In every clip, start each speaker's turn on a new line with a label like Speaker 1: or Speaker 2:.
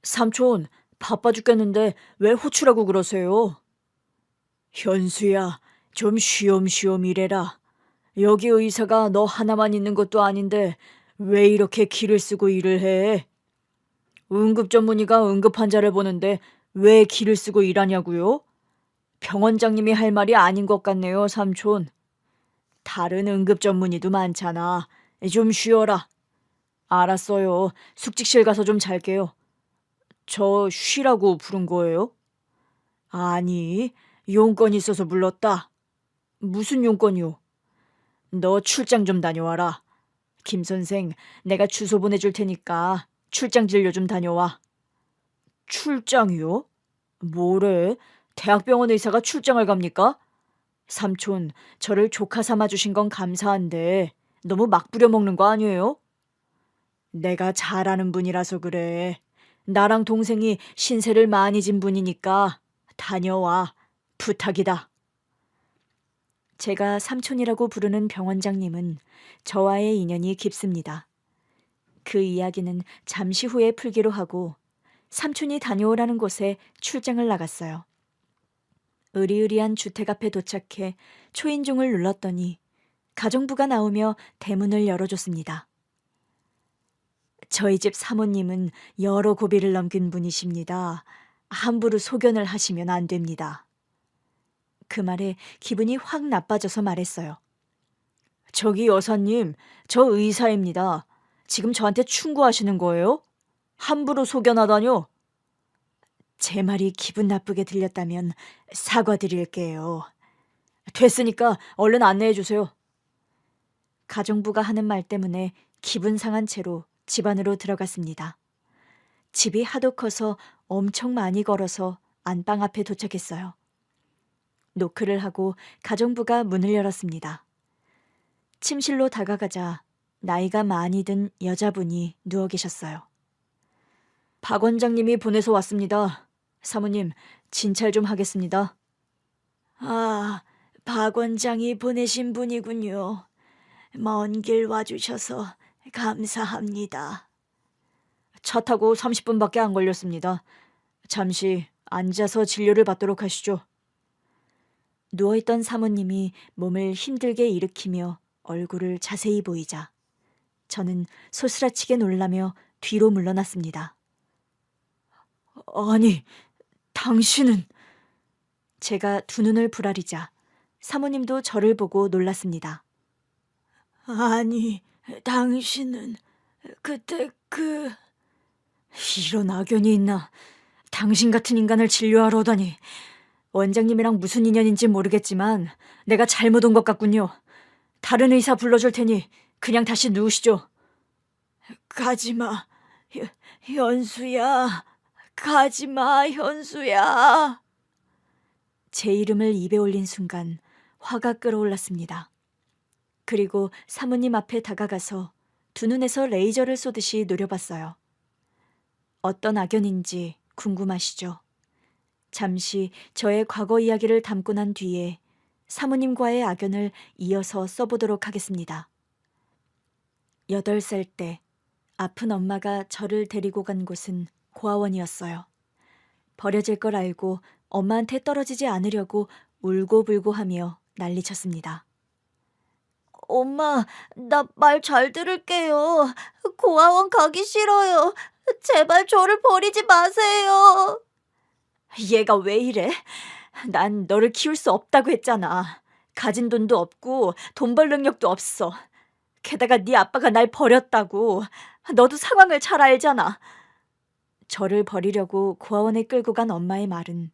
Speaker 1: 삼촌, 바빠 죽겠는데 왜 호출하고 그러세요? 현수야, 좀 쉬엄쉬엄 일해라. 여기 의사가 너 하나만 있는 것도 아닌데 왜 이렇게 기를 쓰고 일을 해? 응급 전문의가 응급 환자를 보는데 왜 기를 쓰고 일하냐고요? 병원장님이 할 말이 아닌 것 같네요, 삼촌. 다른 응급 전문의도 많잖아. 좀 쉬어라. 알았어요. 숙직실 가서 좀 잘게요. 저 쉬라고 부른 거예요? 아니, 용건이 있어서 불렀다. 무슨 용건이요? 너 출장 좀 다녀와라. 김 선생, 내가 주소 보내줄 테니까 출장 진료 좀 다녀와. 출장이요? 뭐래? 대학병원 의사가 출장을 갑니까? 삼촌, 저를 조카 삼아 주신 건 감사한데 너무 막 부려먹는 거 아니에요? 내가 잘 아는 분이라서 그래. 나랑 동생이 신세를 많이 진 분이니까 다녀와. 부탁이다. 제가 삼촌이라고 부르는 병원장님은 저와의 인연이 깊습니다. 그 이야기는 잠시 후에 풀기로 하고 삼촌이 다녀오라는 곳에 출장을 나갔어요. 으리으리한 주택 앞에 도착해 초인종을 눌렀더니 가정부가 나오며 대문을 열어줬습니다. 저희 집 사모님은 여러 고비를 넘긴 분이십니다. 함부로 소견을 하시면 안 됩니다. 그 말에 기분이 확 나빠져서 말했어요. 저기 여사님, 저 의사입니다. 지금 저한테 충고하시는 거예요? 함부로 소견하다뇨? 제 말이 기분 나쁘게 들렸다면 사과드릴게요. 됐으니까 얼른 안내해 주세요. 가정부가 하는 말 때문에 기분 상한 채로 집 안으로 들어갔습니다. 집이 하도 커서 엄청 많이 걸어서 안방 앞에 도착했어요. 노크를 하고 가정부가 문을 열었습니다. 침실로 다가가자 나이가 많이 든 여자분이 누워 계셨어요. 박 원장님이 보내서 왔습니다. 사모님, 진찰 좀 하겠습니다. 아, 박 원장이 보내신 분이군요. 먼 길 와주셔서 감사합니다. 차 타고 30분밖에 안 걸렸습니다. 잠시 앉아서 진료를 받도록 하시죠. 누워있던 사모님이 몸을 힘들게 일으키며 얼굴을 자세히 보이자 저는 소스라치게 놀라며 뒤로 물러났습니다. 아니, 당신은... 제가 두 눈을 부라리자 사모님도 저를 보고 놀랐습니다. 아니, 당신은 그때 이런 악연이 있나. 당신 같은 인간을 진료하러 오다니. 원장님이랑 무슨 인연인지 모르겠지만 내가 잘못 온 것 같군요. 다른 의사 불러줄 테니 그냥 다시 누우시죠. 가지마, 현수야. 가지마, 현수야. 제 이름을 입에 올린 순간 화가 끓어올랐습니다. 그리고 사모님 앞에 다가가서 두 눈에서 레이저를 쏘듯이 노려봤어요. 어떤 악연인지 궁금하시죠? 잠시 저의 과거 이야기를 담고 난 뒤에 사모님과의 악연을 이어서 써보도록 하겠습니다. 8살 때 아픈 엄마가 저를 데리고 간 곳은 고아원이었어요. 버려질 걸 알고 엄마한테 떨어지지 않으려고 울고불고 하며 난리쳤습니다. 엄마, 나 말 잘 들을게요. 고아원 가기 싫어요. 제발 저를 버리지 마세요. 얘가 왜 이래? 난 너를 키울 수 없다고 했잖아. 가진 돈도 없고 돈 벌 능력도 없어. 게다가 네 아빠가 날 버렸다고. 너도 상황을 잘 알잖아. 저를 버리려고 고아원에 끌고 간 엄마의 말은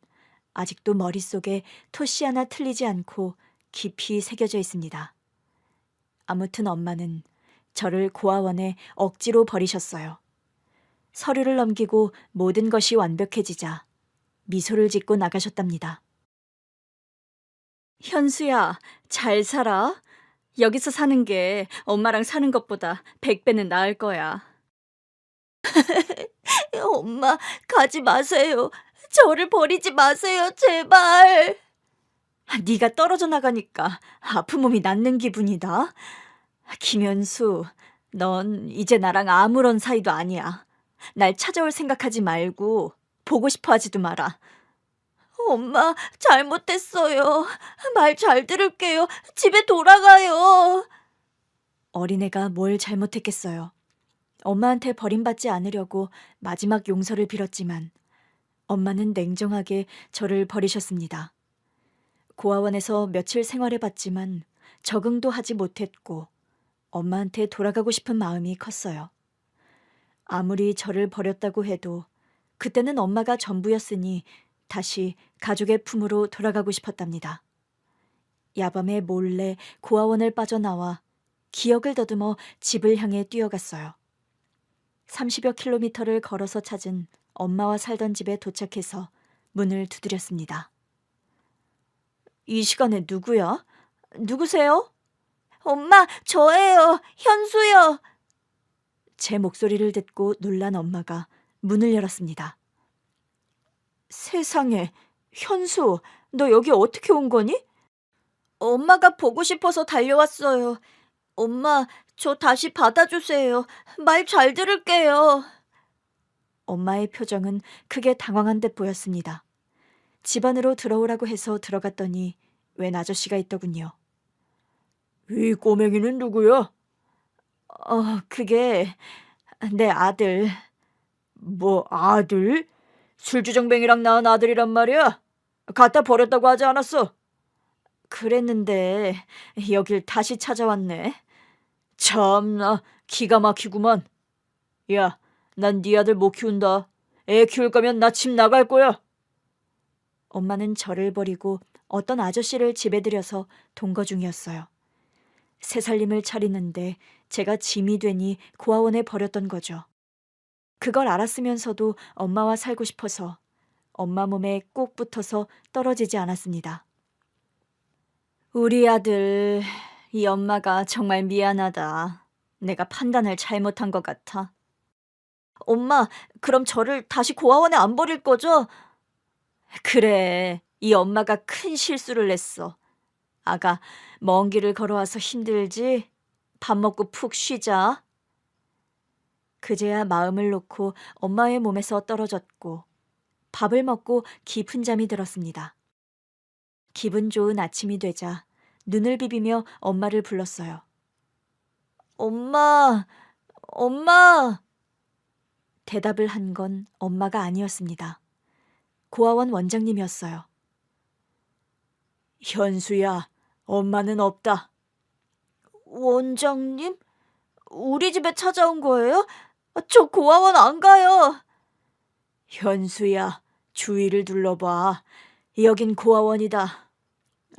Speaker 1: 아직도 머릿속에 토시 하나 틀리지 않고 깊이 새겨져 있습니다. 아무튼 엄마는 저를 고아원에 억지로 버리셨어요. 서류를 넘기고 모든 것이 완벽해지자 미소를 짓고 나가셨답니다. 현수야, 잘 살아. 여기서 사는 게 엄마랑 사는 것보다 100배는 나을 거야. 엄마, 가지 마세요. 저를 버리지 마세요, 제발. 네가 떨어져 나가니까 아픈 몸이 낫는 기분이다. 김현수, 넌 이제 나랑 아무런 사이도 아니야. 날 찾아올 생각하지 말고 보고 싶어 하지도 마라. 엄마, 잘못했어요. 말 잘 들을게요. 집에 돌아가요. 어린애가 뭘 잘못했겠어요. 엄마한테 버림받지 않으려고 마지막 용서를 빌었지만 엄마는 냉정하게 저를 버리셨습니다. 고아원에서 며칠 생활해봤지만 적응도 하지 못했고 엄마한테 돌아가고 싶은 마음이 컸어요. 아무리 저를 버렸다고 해도 그때는 엄마가 전부였으니 다시 가족의 품으로 돌아가고 싶었답니다. 야밤에 몰래 고아원을 빠져나와 기억을 더듬어 집을 향해 뛰어갔어요. 30여 킬로미터를 걸어서 찾은 엄마와 살던 집에 도착해서 문을 두드렸습니다. 이 시간에 누구야? 누구세요? 엄마, 저예요. 현수요. 제 목소리를 듣고 놀란 엄마가 문을 열었습니다. 세상에, 현수, 너 여기 어떻게 온 거니? 엄마가 보고 싶어서 달려왔어요. 엄마, 저 다시 받아주세요. 말 잘 들을게요. 엄마의 표정은 크게 당황한 듯 보였습니다. 집 안으로 들어오라고 해서 들어갔더니 웬 아저씨가 있더군요. 이 꼬맹이는 누구야? 그게 내 아들. 뭐 아들? 술주정뱅이랑 낳은 아들이란 말이야? 갖다 버렸다고 하지 않았어? 그랬는데 여길 다시 찾아왔네. 참나 기가 막히구만. 야, 난 네 아들 못 키운다. 애 키울 거면 나 집 나갈 거야. 엄마는 저를 버리고 어떤 아저씨를 집에 들여서 동거 중이었어요. 새살림을 차리는데 제가 짐이 되니 고아원에 버렸던 거죠. 그걸 알았으면서도 엄마와 살고 싶어서 엄마 몸에 꼭 붙어서 떨어지지 않았습니다. 우리 아들, 이 엄마가 정말 미안하다. 내가 판단을 잘못한 것 같아. 엄마, 그럼 저를 다시 고아원에 안 버릴 거죠? 그래, 이 엄마가 큰 실수를 했어. 아가, 먼 길을 걸어와서 힘들지? 밥 먹고 푹 쉬자. 그제야 마음을 놓고 엄마의 몸에서 떨어졌고 밥을 먹고 깊은 잠이 들었습니다. 기분 좋은 아침이 되자 눈을 비비며 엄마를 불렀어요. 엄마, 엄마! 대답을 한 건 엄마가 아니었습니다. 고아원 원장님이었어요. 현수야, 엄마는 없다. 원장님? 우리 집에 찾아온 거예요? 저 고아원 안 가요. 현수야, 주위를 둘러봐. 여긴 고아원이다.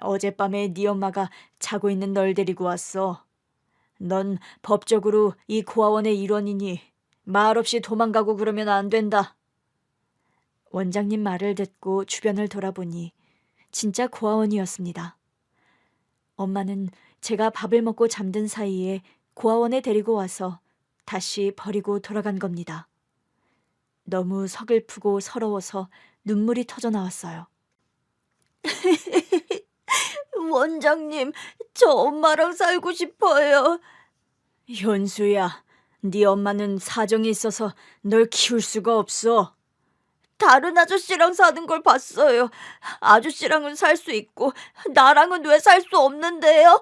Speaker 1: 어젯밤에 네 엄마가 자고 있는 널 데리고 왔어. 넌 법적으로 이 고아원의 일원이니 말없이 도망가고 그러면 안 된다. 원장님 말을 듣고 주변을 돌아보니 진짜 고아원이었습니다. 엄마는 제가 밥을 먹고 잠든 사이에 고아원에 데리고 와서 다시 버리고 돌아간 겁니다. 너무 서글프고 서러워서 눈물이 터져 나왔어요. 원장님, 저 엄마랑 살고 싶어요. 현수야, 네 엄마는 사정이 있어서 널 키울 수가 없어. 다른 아저씨랑 사는 걸 봤어요. 아저씨랑은 살 수 있고 나랑은 왜 살 수 없는데요?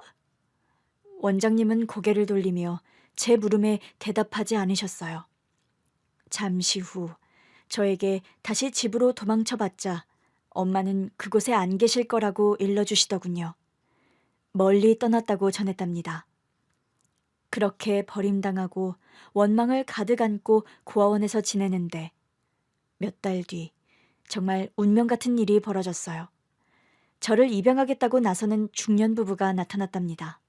Speaker 1: 원장님은 고개를 돌리며 제 물음에 대답하지 않으셨어요. 잠시 후 저에게 다시 집으로 도망쳐봤자 엄마는 그곳에 안 계실 거라고 일러주시더군요. 멀리 떠났다고 전했답니다. 그렇게 버림당하고 원망을 가득 안고 고아원에서 지내는데 몇 달 뒤 정말 운명 같은 일이 벌어졌어요. 저를 입양하겠다고 나서는 중년 부부가 나타났답니다.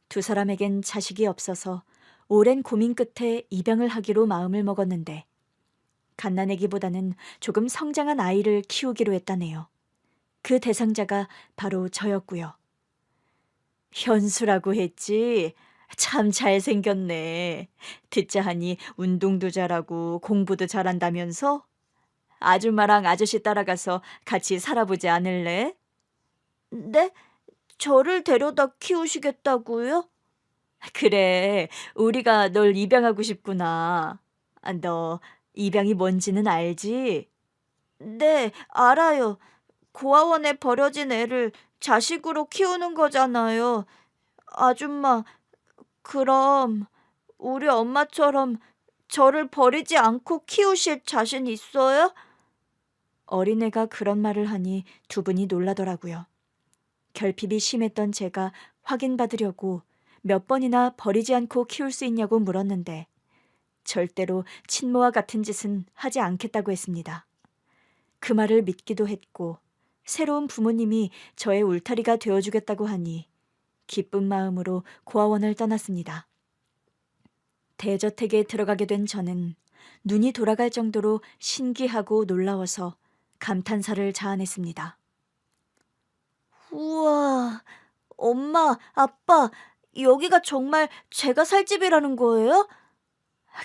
Speaker 1: 두 사람에겐 자식이 없어서 오랜 고민 끝에 입양을 하기로 마음을 먹었는데 갓난아기보다는 조금 성장한 아이를 키우기로 했다네요. 그 대상자가 바로 저였고요. 현수라고 했지? 참 잘생겼네. 듣자 하니 운동도 잘하고 공부도 잘한다면서? 아줌마랑 아저씨 따라가서 같이 살아보지 않을래? 네? 저를 데려다 키우시겠다고요? 그래, 우리가 널 입양하고 싶구나. 너 입양이 뭔지는 알지? 네, 알아요. 고아원에 버려진 애를 자식으로 키우는 거잖아요. 아줌마, 그럼 우리 엄마처럼 저를 버리지 않고 키우실 자신 있어요? 어린애가 그런 말을 하니 두 분이 놀라더라고요. 결핍이 심했던 제가 확인받으려고 몇 번이나 버리지 않고 키울 수 있냐고 물었는데 절대로 친모와 같은 짓은 하지 않겠다고 했습니다. 그 말을 믿기도 했고 새로운 부모님이 저의 울타리가 되어주겠다고 하니 기쁜 마음으로 고아원을 떠났습니다. 대저택에 들어가게 된 저는 눈이 돌아갈 정도로 신기하고 놀라워서 감탄사를 자아냈습니다. 우와, 엄마, 아빠, 여기가 정말 제가 살 집이라는 거예요?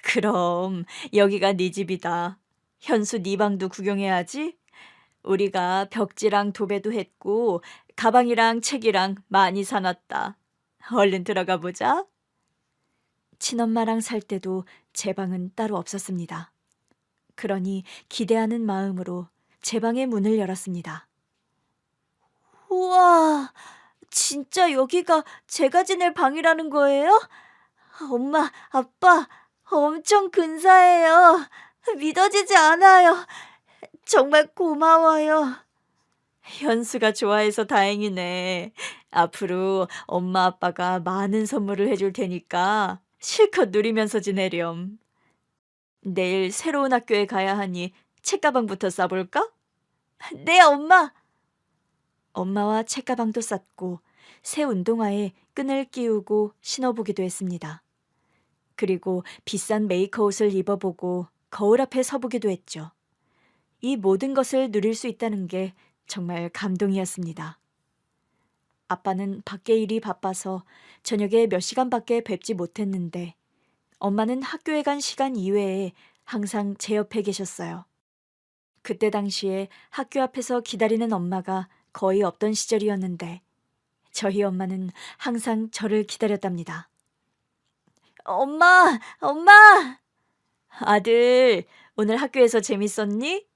Speaker 1: 그럼 여기가 네 집이다. 현수 네 방도 구경해야지. 우리가 벽지랑 도배도 했고 가방이랑 책이랑 많이 사놨다. 얼른 들어가 보자. 친엄마랑 살 때도 제 방은 따로 없었습니다. 그러니 기대하는 마음으로 제 방의 문을 열었습니다. 우와, 진짜 여기가 제가 지낼 방이라는 거예요? 엄마, 아빠, 엄청 근사해요. 믿어지지 않아요. 정말 고마워요. 현수가 좋아해서 다행이네. 앞으로 엄마 아빠가 많은 선물을 해줄 테니까 실컷 누리면서 지내렴. 내일 새로운 학교에 가야 하니 책가방부터 싸볼까? 네, 엄마. 엄마와 책가방도 쌌고 새 운동화에 끈을 끼우고 신어보기도 했습니다. 그리고 비싼 메이커옷을 입어보고 거울 앞에 서보기도 했죠. 이 모든 것을 누릴 수 있다는 게 정말 감동이었습니다. 아빠는 밖에 일이 바빠서 저녁에 몇 시간밖에 뵙지 못했는데 엄마는 학교에 간 시간 이외에 항상 제 옆에 계셨어요. 그때 당시에 학교 앞에서 기다리는 엄마가 거의 없던 시절이었는데 저희 엄마는 항상 저를 기다렸답니다. 엄마, 엄마! 아들, 오늘 학교에서 재밌었니?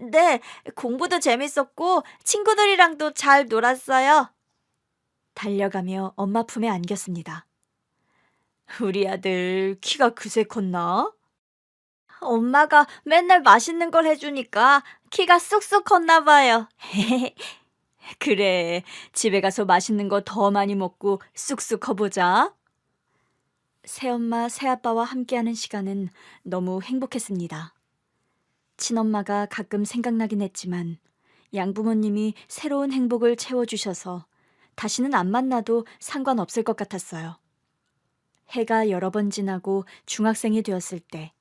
Speaker 1: 네, 공부도 재밌었고 친구들이랑도 잘 놀았어요. 달려가며 엄마 품에 안겼습니다. 우리 아들 키가 그새 컸나? 엄마가 맨날 맛있는 걸 해주니까 키가 쑥쑥 컸나 봐요. 그래, 집에 가서 맛있는 거 더 많이 먹고 쑥쑥 커보자. 새엄마, 새아빠와 함께하는 시간은 너무 행복했습니다. 친엄마가 가끔 생각나긴 했지만 양부모님이 새로운 행복을 채워주셔서 다시는 안 만나도 상관없을 것 같았어요. 해가 여러 번 지나고 중학생이 되었을 때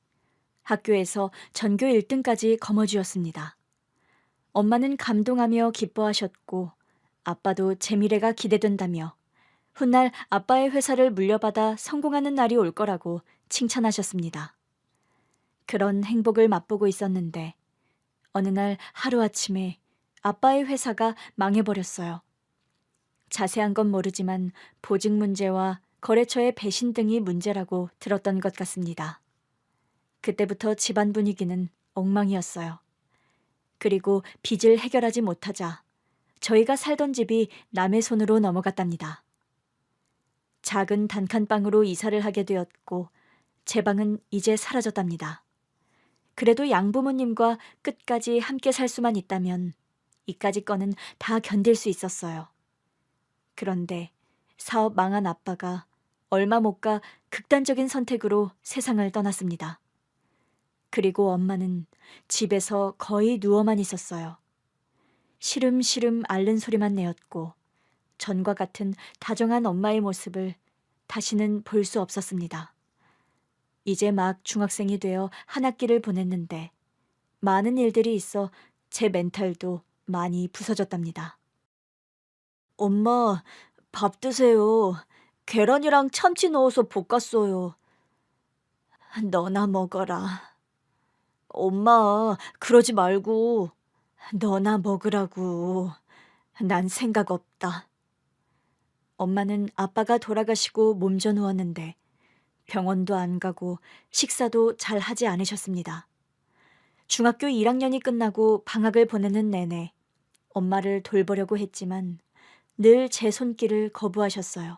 Speaker 1: 학교에서 전교 1등까지 거머쥐었습니다. 엄마는 감동하며 기뻐하셨고 아빠도 제 미래가 기대된다며 훗날 아빠의 회사를 물려받아 성공하는 날이 올 거라고 칭찬하셨습니다. 그런 행복을 맛보고 있었는데 어느 날 하루아침에 아빠의 회사가 망해버렸어요. 자세한 건 모르지만 보직 문제와 거래처의 배신 등이 문제라고 들었던 것 같습니다. 그때부터 집안 분위기는 엉망이었어요. 그리고 빚을 해결하지 못하자 저희가 살던 집이 남의 손으로 넘어갔답니다. 작은 단칸방으로 이사를 하게 되었고 제 방은 이제 사라졌답니다. 그래도 양부모님과 끝까지 함께 살 수만 있다면 이까짓 거는 다 견딜 수 있었어요. 그런데 사업 망한 아빠가 얼마 못 가 극단적인 선택으로 세상을 떠났습니다. 그리고 엄마는 집에서 거의 누워만 있었어요. 시름시름 앓는 소리만 내었고 전과 같은 다정한 엄마의 모습을 다시는 볼 수 없었습니다. 이제 막 중학생이 되어 한 학기를 보냈는데 많은 일들이 있어 제 멘탈도 많이 부서졌답니다. 엄마, 밥 드세요. 계란이랑 참치 넣어서 볶았어요. 너나 먹어라. 엄마, 그러지 말고 너나 먹으라고. 난 생각 없다. 엄마는 아빠가 돌아가시고 몸져 누웠는데 병원도 안 가고 식사도 잘 하지 않으셨습니다. 중학교 1학년이 끝나고 방학을 보내는 내내 엄마를 돌보려고 했지만 늘 제 손길을 거부하셨어요.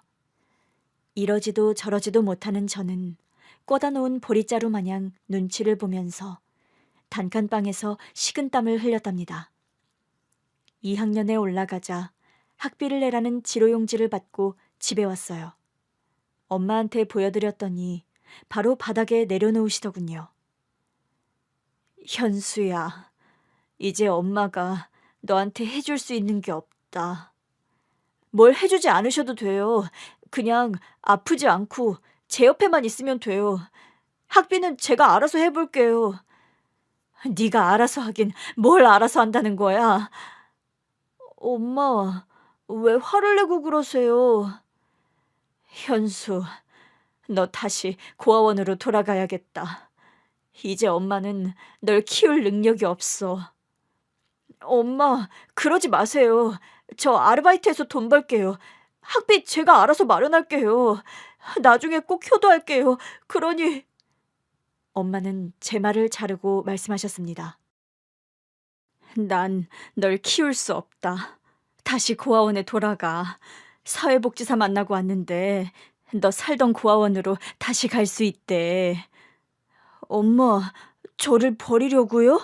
Speaker 1: 이러지도 저러지도 못하는 저는 꽂아 놓은 보릿자루 마냥 눈치를 보면서 단칸방에서 식은땀을 흘렸답니다. 2학년에 올라가자 학비를 내라는 지로용지를 받고 집에 왔어요. 엄마한테 보여드렸더니 바로 바닥에 내려놓으시더군요. 현수야, 이제 엄마가 너한테 해줄 수 있는 게 없다. 뭘 해주지 않으셔도 돼요. 그냥 아프지 않고 제 옆에만 있으면 돼요. 학비는 제가 알아서 해볼게요. 네가 알아서 하긴 뭘 알아서 한다는 거야. 엄마, 왜 화를 내고 그러세요? 현수, 너 다시 고아원으로 돌아가야겠다. 이제 엄마는 널 키울 능력이 없어. 엄마, 그러지 마세요. 저 아르바이트해서 돈 벌게요. 학비 제가 알아서 마련할게요. 나중에 꼭 효도할게요. 그러니... 엄마는 제 말을 자르고 말씀하셨습니다. 난 널 키울 수 없다. 다시 고아원에 돌아가. 사회복지사 만나고 왔는데 너 살던 고아원으로 다시 갈 수 있대. 엄마, 저를 버리려고요?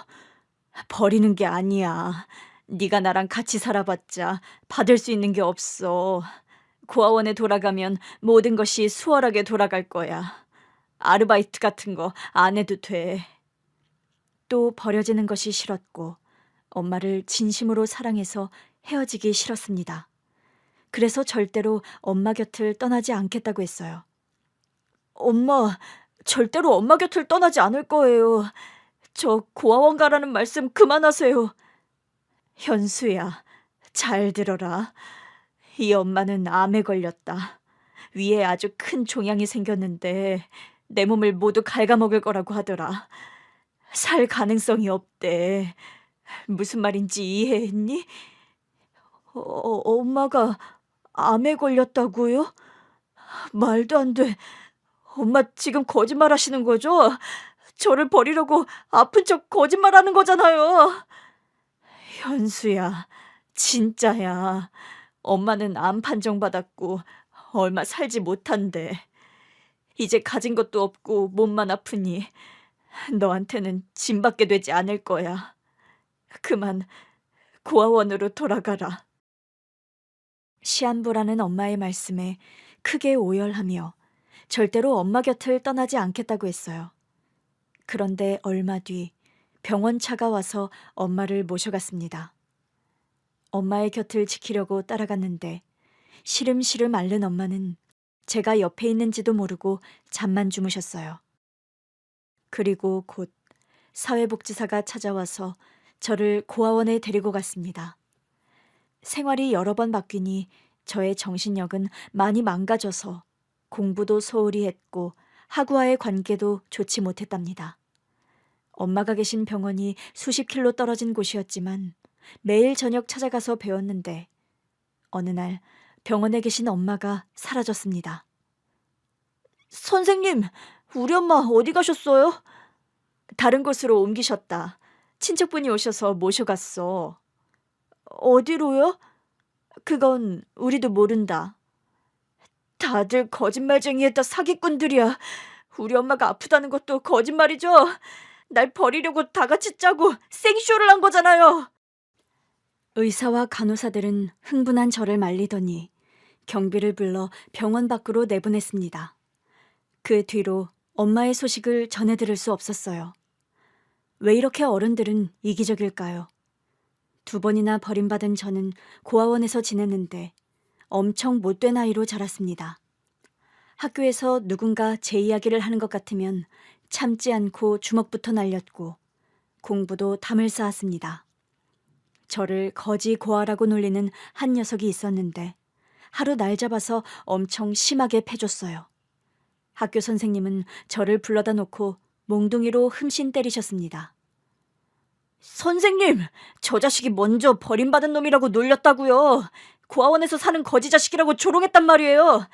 Speaker 1: 버리는 게 아니야. 네가 나랑 같이 살아봤자 받을 수 있는 게 없어. 고아원에 돌아가면 모든 것이 수월하게 돌아갈 거야. 아르바이트 같은 거 안 해도 돼. 또 버려지는 것이 싫었고 엄마를 진심으로 사랑해서 헤어지기 싫었습니다. 그래서 절대로 엄마 곁을 떠나지 않겠다고 했어요. 엄마, 절대로 엄마 곁을 떠나지 않을 거예요. 저 고아원 가라는 말씀 그만하세요. 현수야, 잘 들어라. 이 엄마는 암에 걸렸다. 위에 아주 큰 종양이 생겼는데 내 몸을 모두 갉아먹을 거라고 하더라. 살 가능성이 없대. 무슨 말인지 이해했니? 엄마가 암에 걸렸다고요? 말도 안 돼. 엄마 지금 거짓말 하시는 거죠? 저를 버리려고 아픈 척 거짓말하는 거잖아요. 현수야, 진짜야. 엄마는 암 판정받았고 얼마 살지 못한대. 이제 가진 것도 없고 몸만 아프니 너한테는 짐밖에 되지 않을 거야. 그만 고아원으로 돌아가라. 시한부라는 엄마의 말씀에 크게 오열하며 절대로 엄마 곁을 떠나지 않겠다고 했어요. 그런데 얼마 뒤 병원 차가 와서 엄마를 모셔갔습니다. 엄마의 곁을 지키려고 따라갔는데 시름시름 앓는 엄마는 제가 옆에 있는지도 모르고 잠만 주무셨어요. 그리고 곧 사회복지사가 찾아와서 저를 고아원에 데리고 갔습니다. 생활이 여러 번 바뀌니 저의 정신력은 많이 망가져서 공부도 소홀히 했고 학우와의 관계도 좋지 못했답니다. 엄마가 계신 병원이 수십 킬로 떨어진 곳이었지만 매일 저녁 찾아가서 배웠는데 어느 날 병원에 계신 엄마가 사라졌습니다. 선생님, 우리 엄마 어디 가셨어요? 다른 곳으로 옮기셨다. 친척분이 오셔서 모셔갔어. 어디로요? 그건 우리도 모른다. 다들 거짓말쟁이에다 사기꾼들이야. 우리 엄마가 아프다는 것도 거짓말이죠? 날 버리려고 다 같이 짜고 생쇼를 한 거잖아요. 의사와 간호사들은 흥분한 저를 말리더니 경비를 불러 병원 밖으로 내보냈습니다. 그 뒤로 엄마의 소식을 전해 들을 수 없었어요. 왜 이렇게 어른들은 이기적일까요? 2번이나 버림받은 저는 고아원에서 지냈는데 엄청 못된 아이로 자랐습니다. 학교에서 누군가 제 이야기를 하는 것 같으면 참지 않고 주먹부터 날렸고 공부도 담을 쌓았습니다. 저를 거지 고아라고 놀리는 한 녀석이 있었는데 하루 날 잡아서 엄청 심하게 패줬어요. 학교 선생님은 저를 불러다 놓고 몽둥이로 흠씬 때리셨습니다. 선생님, 저 자식이 먼저 버림받은 놈이라고 놀렸다고요. 고아원에서 사는 거지 자식이라고 조롱했단 말이에요.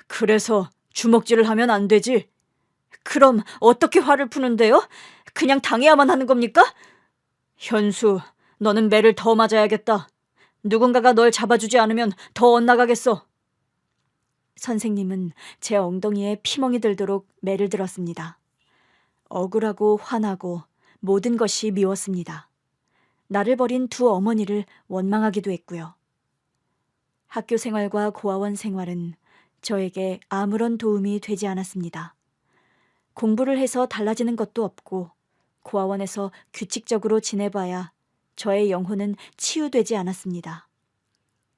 Speaker 1: 그래서 주먹질을 하면 안 되지. 그럼 어떻게 화를 푸는데요? 그냥 당해야만 하는 겁니까? 현수, 너는 매를 더 맞아야겠다. 누군가가 널 잡아주지 않으면 더 엇나가겠어. 선생님은 제 엉덩이에 피멍이 들도록 매를 들었습니다. 억울하고 화나고 모든 것이 미웠습니다. 나를 버린 두 어머니를 원망하기도 했고요. 학교 생활과 고아원 생활은 저에게 아무런 도움이 되지 않았습니다. 공부를 해서 달라지는 것도 없고 고아원에서 규칙적으로 지내봐야 저의 영혼은 치유되지 않았습니다.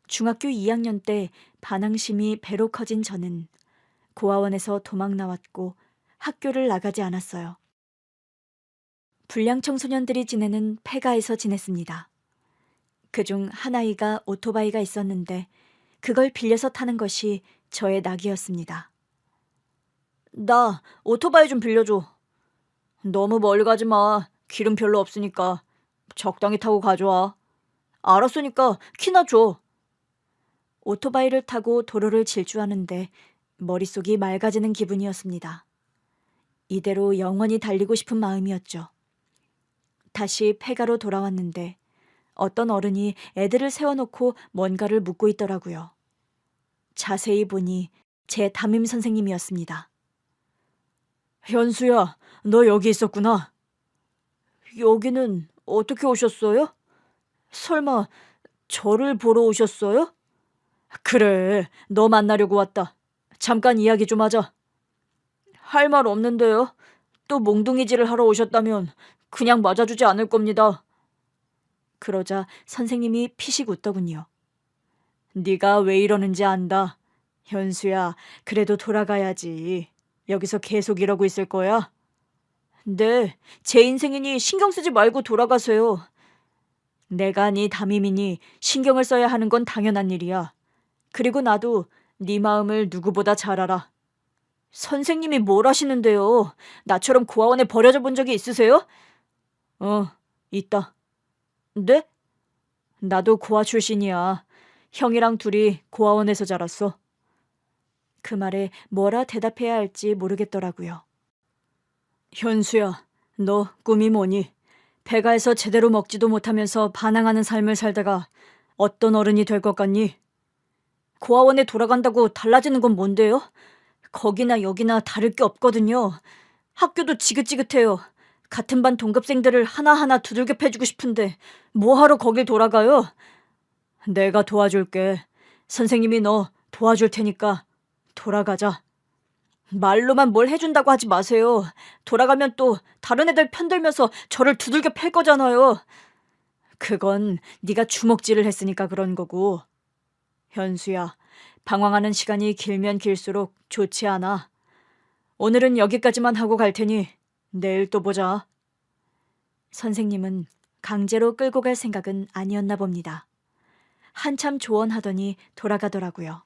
Speaker 1: 중학교 2학년 때 반항심이 배로 커진 저는 고아원에서 도망 나왔고 학교를 나가지 않았어요. 불량 청소년들이 지내는 폐가에서 지냈습니다. 그중 한 아이가 오토바이가 있었는데 그걸 빌려서 타는 것이 저의 낙이었습니다. 나 오토바이 좀 빌려줘. 너무 멀리 가지 마. 기름 별로 없으니까 적당히 타고 가져와. 알았으니까 키나 줘. 오토바이를 타고 도로를 질주하는데 머릿속이 맑아지는 기분이었습니다. 이대로 영원히 달리고 싶은 마음이었죠. 다시 폐가로 돌아왔는데 어떤 어른이 애들을 세워놓고 뭔가를 묻고 있더라고요. 자세히 보니 제 담임 선생님이었습니다. 현수야, 너 여기 있었구나. 여기는 어떻게 오셨어요? 설마 저를 보러 오셨어요? 그래, 너 만나려고 왔다. 잠깐 이야기 좀 하자. 할 말 없는데요. 또 몽둥이질을 하러 오셨다면 그냥 맞아주지 않을 겁니다. 그러자 선생님이 피식 웃더군요. 네가 왜 이러는지 안다. 현수야, 그래도 돌아가야지. 여기서 계속 이러고 있을 거야? 네, 제 인생이니 신경 쓰지 말고 돌아가세요. 내가 네 담임이니 신경을 써야 하는 건 당연한 일이야. 그리고 나도 네 마음을 누구보다 잘 알아. 선생님이 뭘 하시는데요? 나처럼 고아원에 버려져 본 적이 있으세요? 있다. 네? 나도 고아 출신이야. 형이랑 둘이 고아원에서 자랐어. 그 말에 뭐라 대답해야 할지 모르겠더라고요. 현수야, 너 꿈이 뭐니? 배가에서 제대로 먹지도 못하면서 반항하는 삶을 살다가 어떤 어른이 될 것 같니? 고아원에 돌아간다고 달라지는 건 뭔데요? 거기나 여기나 다를 게 없거든요. 학교도 지긋지긋해요. 같은 반 동급생들을 하나하나 두들겨 패주고 싶은데 뭐하러 거길 돌아가요? 내가 도와줄게. 선생님이 너 도와줄 테니까 돌아가자. 말로만 뭘 해준다고 하지 마세요. 돌아가면 또 다른 애들 편들면서 저를 두들겨 팰 거잖아요. 그건 네가 주먹질을 했으니까 그런 거고. 현수야, 방황하는 시간이 길면 길수록 좋지 않아. 오늘은 여기까지만 하고 갈 테니 내일 또 보자. 선생님은 강제로 끌고 갈 생각은 아니었나 봅니다. 한참 조언하더니 돌아가더라고요.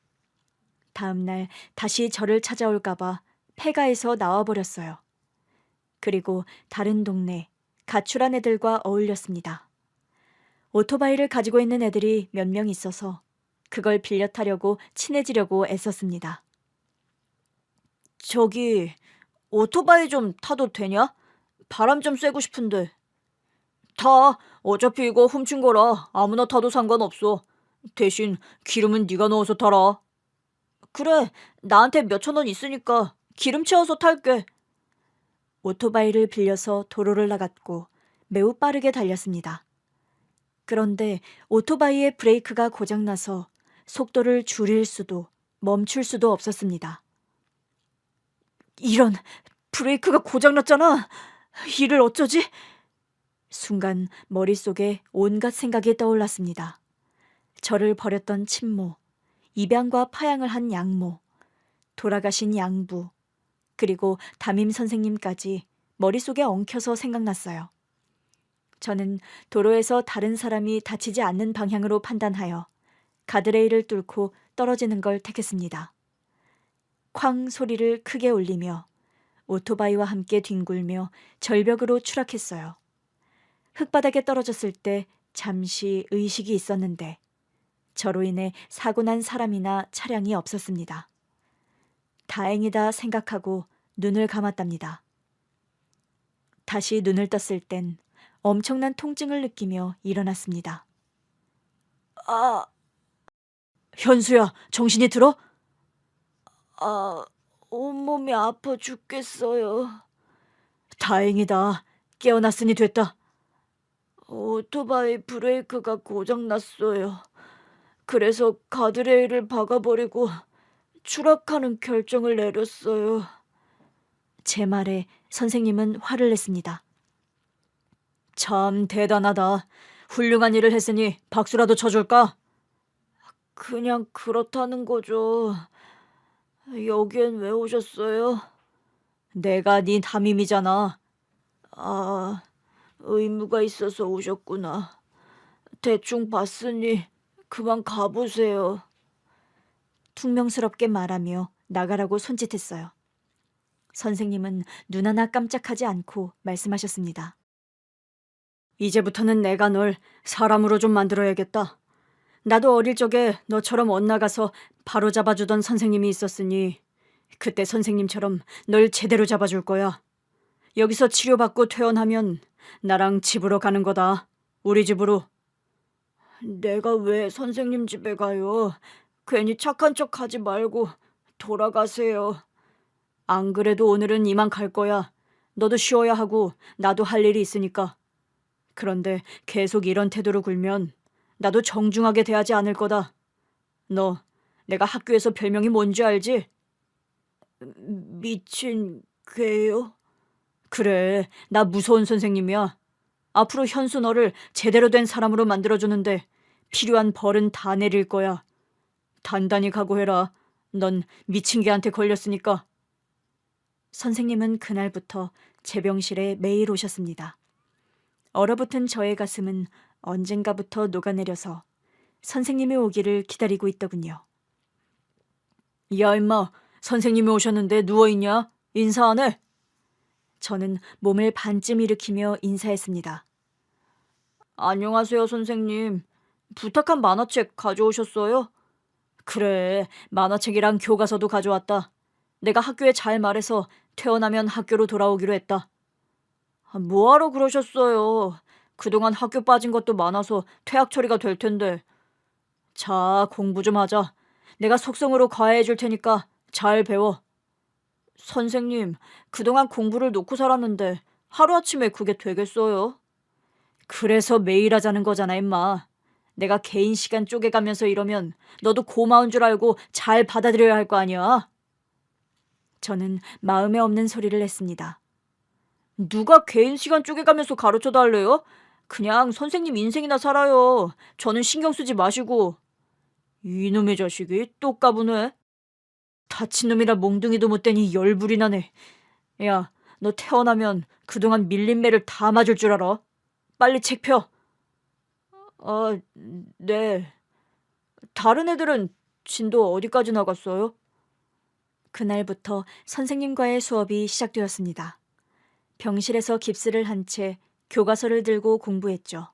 Speaker 1: 다음 날 다시 저를 찾아올까봐 폐가에서 나와버렸어요. 그리고 다른 동네 가출한 애들과 어울렸습니다. 오토바이를 가지고 있는 애들이 몇 명 있어서 그걸 빌려 타려고 친해지려고 애썼습니다. 저기 오토바이 좀 타도 되냐? 바람 좀 쐬고 싶은데. 타. 어차피 이거 훔친 거라 아무나 타도 상관없어. 대신 기름은 네가 넣어서 타라. 그래, 나한테 몇천 원 있으니까 기름 채워서 탈게. 오토바이를 빌려서 도로를 나갔고 매우 빠르게 달렸습니다. 그런데 오토바이의 브레이크가 고장나서 속도를 줄일 수도 멈출 수도 없었습니다. 이런, 브레이크가 고장났잖아. 이를 어쩌지? 순간 머릿속에 온갖 생각이 떠올랐습니다. 저를 버렸던 친모, 입양과 파양을 한 양모, 돌아가신 양부, 그리고 담임 선생님까지 머릿속에 엉켜서 생각났어요. 저는 도로에서 다른 사람이 다치지 않는 방향으로 판단하여 가드레일을 뚫고 떨어지는 걸 택했습니다. 쾅 소리를 크게 울리며 오토바이와 함께 뒹굴며 절벽으로 추락했어요. 흙바닥에 떨어졌을 때 잠시 의식이 있었는데 저로 인해 사고 난 사람이나 차량이 없었습니다. 다행이다 생각하고 눈을 감았답니다. 다시 눈을 떴을 땐 엄청난 통증을 느끼며 일어났습니다. 아, 현수야, 정신이 들어? 온몸이 아파 죽겠어요. 다행이다. 깨어났으니 됐다. 오토바이 브레이크가 고장났어요. 그래서 가드레일을 박아버리고 추락하는 결정을 내렸어요. 제 말에 선생님은 화를 냈습니다. 참 대단하다. 훌륭한 일을 했으니 박수라도 쳐줄까? 그냥 그렇다는 거죠. 여기엔 왜 오셨어요? 내가 네 담임이잖아. 아, 의무가 있어서 오셨구나. 대충 봤으니 그만 가보세요. 퉁명스럽게 말하며 나가라고 손짓했어요. 선생님은 눈 하나 깜짝하지 않고 말씀하셨습니다. 이제부터는 내가 널 사람으로 좀 만들어야겠다. 나도 어릴 적에 너처럼 엇나가서 바로 잡아주던 선생님이 있었으니 그때 선생님처럼 널 제대로 잡아줄 거야. 여기서 치료받고 퇴원하면 나랑 집으로 가는 거다. 우리 집으로. 내가 왜 선생님 집에 가요? 괜히 착한 척 하지 말고 돌아가세요. 안 그래도 오늘은 이만 갈 거야. 너도 쉬어야 하고 나도 할 일이 있으니까. 그런데 계속 이런 태도로 굴면 나도 정중하게 대하지 않을 거다. 너 내가 학교에서 별명이 뭔지 알지? 미친 괴요? 그래, 나 무서운 선생님이야. 앞으로 현수 너를 제대로 된 사람으로 만들어주는데 필요한 벌은 다 내릴 거야. 단단히 각오해라. 넌 미친 개한테 걸렸으니까. 선생님은 그날부터 제 병실에 매일 오셨습니다. 얼어붙은 저의 가슴은 언젠가부터 녹아내려서 선생님이 오기를 기다리고 있더군요. 야 임마, 선생님이 오셨는데 누워있냐? 인사 안 해? 저는 몸을 반쯤 일으키며 인사했습니다. 안녕하세요 선생님. 부탁한 만화책 가져오셨어요? 그래, 만화책이랑 교과서도 가져왔다. 내가 학교에 잘 말해서 퇴원하면 학교로 돌아오기로 했다. 뭐하러 그러셨어요? 그동안 학교 빠진 것도 많아서 퇴학 처리가 될 텐데. 자, 공부 좀 하자. 내가 속성으로 과외해 줄 테니까 잘 배워. 선생님, 그동안 공부를 놓고 살았는데 하루아침에 그게 되겠어요? 그래서 매일 하자는 거잖아, 임마. 내가 개인 시간 쪼개가면서 이러면 너도 고마운 줄 알고 잘 받아들여야 할 거 아니야? 저는 마음에 없는 소리를 했습니다. 누가 개인 시간 쪼개가면서 가르쳐 달래요? 그냥 선생님 인생이나 살아요. 저는 신경 쓰지 마시고. 이놈의 자식이 또 까부네. 다친 놈이라 몽둥이도 못 대니 열불이 나네. 야, 너 태어나면 그동안 밀린 매를 다 맞을 줄 알아? 빨리 책 펴. 네. 다른 애들은 진도 어디까지 나갔어요? 그날부터 선생님과의 수업이 시작되었습니다. 병실에서 깁스를 한 채 교과서를 들고 공부했죠.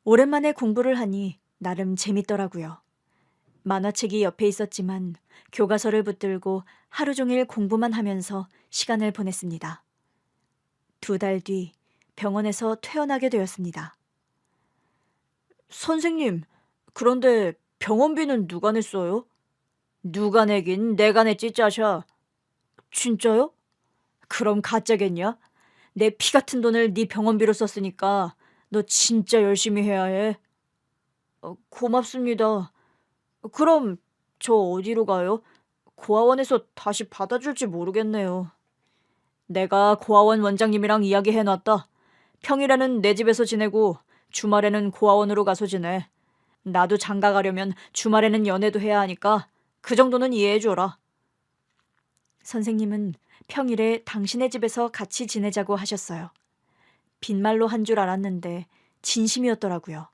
Speaker 1: 오랜만에 공부를 하니 나름 재밌더라고요. 만화책이 옆에 있었지만 교과서를 붙들고 하루 종일 공부만 하면서 시간을 보냈습니다. 2달 뒤 병원에서 퇴원하게 되었습니다. 선생님, 그런데 병원비는 누가 냈어요? 누가 내긴 내가 냈지 짜샤. 진짜요? 그럼 가짜겠냐? 내 피 같은 돈을 네 병원비로 썼으니까 너 진짜 열심히 해야 해. 고맙습니다. 그럼 저 어디로 가요? 고아원에서 다시 받아줄지 모르겠네요. 내가 고아원 원장님이랑 이야기해놨다. 평일에는 내 집에서 지내고 주말에는 고아원으로 가서 지내. 나도 장가 가려면 주말에는 연애도 해야 하니까 그 정도는 이해해줘라. 선생님은 평일에 당신의 집에서 같이 지내자고 하셨어요. 빈말로 한 줄 알았는데 진심이었더라고요.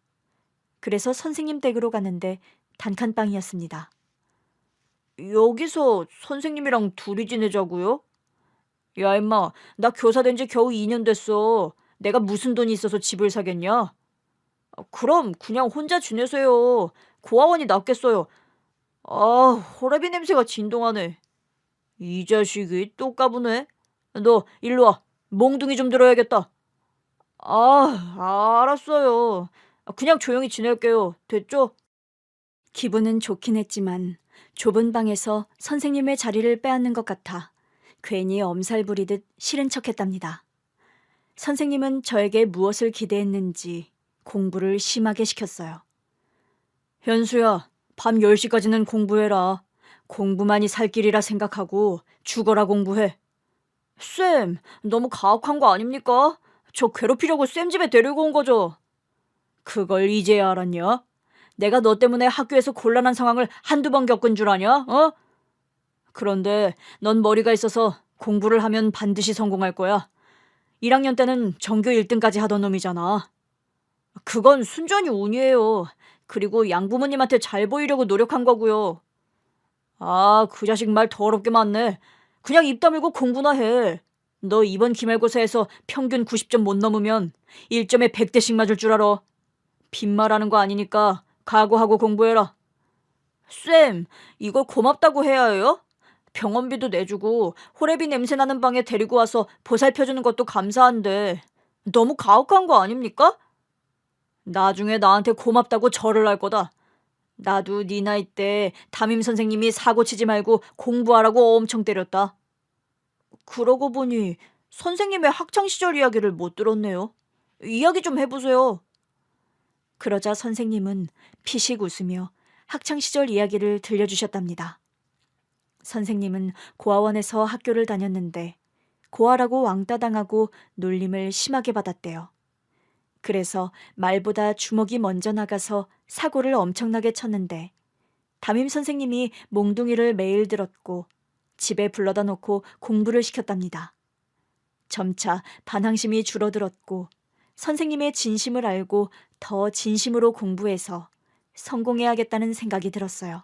Speaker 1: 그래서 선생님 댁으로 갔는데 단칸방이었습니다. 여기서 선생님이랑 둘이 지내자고요? 야 임마, 나 교사 된 지 겨우 2년 됐어. 내가 무슨 돈이 있어서 집을 사겠냐? 그럼 그냥 혼자 지내세요. 고아원이 낫겠어요. 호레비 냄새가 진동하네.
Speaker 2: 이 자식이 또 까부네. 너 일로 와. 몽둥이 좀 들어야겠다. 알았어요. 그냥 조용히 지낼게요. 됐죠?
Speaker 1: 기분은 좋긴 했지만 좁은 방에서 선생님의 자리를 빼앗는 것 같아 괜히 엄살 부리듯 싫은 척했답니다. 선생님은 저에게 무엇을 기대했는지 공부를 심하게 시켰어요.
Speaker 2: 현수야, 밤 10시까지는 공부해라. 공부만이 살 길이라 생각하고 죽어라 공부해. 쌤, 너무 가혹한 거 아닙니까? 저 괴롭히려고 쌤 집에 데리고 온 거죠. 그걸 이제야 알았냐? 내가 너 때문에 학교에서 곤란한 상황을 한두 번 겪은 줄 아냐? 어? 그런데 넌 머리가 있어서 공부를 하면 반드시 성공할 거야. 1학년 때는 전교 1등까지 하던 놈이잖아. 그건 순전히 운이에요. 그리고 양부모님한테 잘 보이려고 노력한 거고요. 그 자식 말 더럽게 많네. 그냥 입 다물고 공부나 해. 너 이번 기말고사에서 평균 90점 못 넘으면 1점에 100대씩 맞을 줄 알아. 빈말하는 거 아니니까 각오하고 공부해라. 쌤, 이걸 고맙다고 해야 해요? 병원비도 내주고 호래비 냄새나는 방에 데리고 와서 보살펴주는 것도 감사한데 너무 가혹한 거 아닙니까? 나중에 나한테 고맙다고 절을 할 거다. 나도 네 나이 때 담임 선생님이 사고 치지 말고 공부하라고 엄청 때렸다. 그러고 보니 선생님의 학창시절 이야기를 못 들었네요. 이야기 좀 해보세요.
Speaker 1: 그러자 선생님은 피식 웃으며 학창시절 이야기를 들려주셨답니다. 선생님은 고아원에서 학교를 다녔는데 고아라고 왕따 당하고 놀림을 심하게 받았대요. 그래서 말보다 주먹이 먼저 나가서 사고를 엄청나게 쳤는데 담임 선생님이 몽둥이를 매일 들었고 집에 불러다 놓고 공부를 시켰답니다. 점차 반항심이 줄어들었고 선생님의 진심을 알고 더 진심으로 공부해서 성공해야겠다는 생각이 들었어요.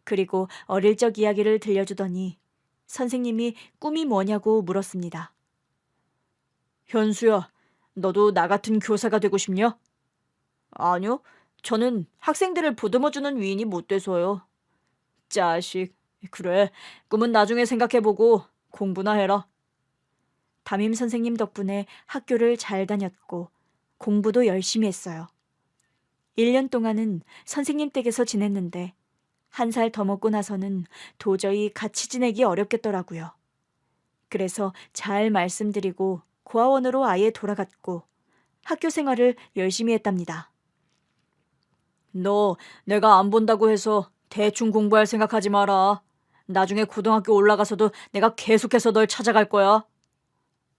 Speaker 1: 그리고 어릴 적 이야기를 들려주더니 선생님이 꿈이 뭐냐고 물었습니다.
Speaker 2: 현수야, 너도 나 같은 교사가 되고 싶냐? 아니요, 저는 학생들을 보듬어주는 위인이 못 돼서요. 자식, 그래, 꿈은 나중에 생각해보고 공부나 해라.
Speaker 1: 담임 선생님 덕분에 학교를 잘 다녔고 공부도 열심히 했어요. 1년 동안은 선생님 댁에서 지냈는데 1살 더 먹고 나서는 도저히 같이 지내기 어렵겠더라고요. 그래서 잘 말씀드리고 고아원으로 아예 돌아갔고 학교 생활을 열심히 했답니다.
Speaker 2: 너 내가 안 본다고 해서 대충 공부할 생각하지 마라. 나중에 고등학교 올라가서도 내가 계속해서 널 찾아갈 거야.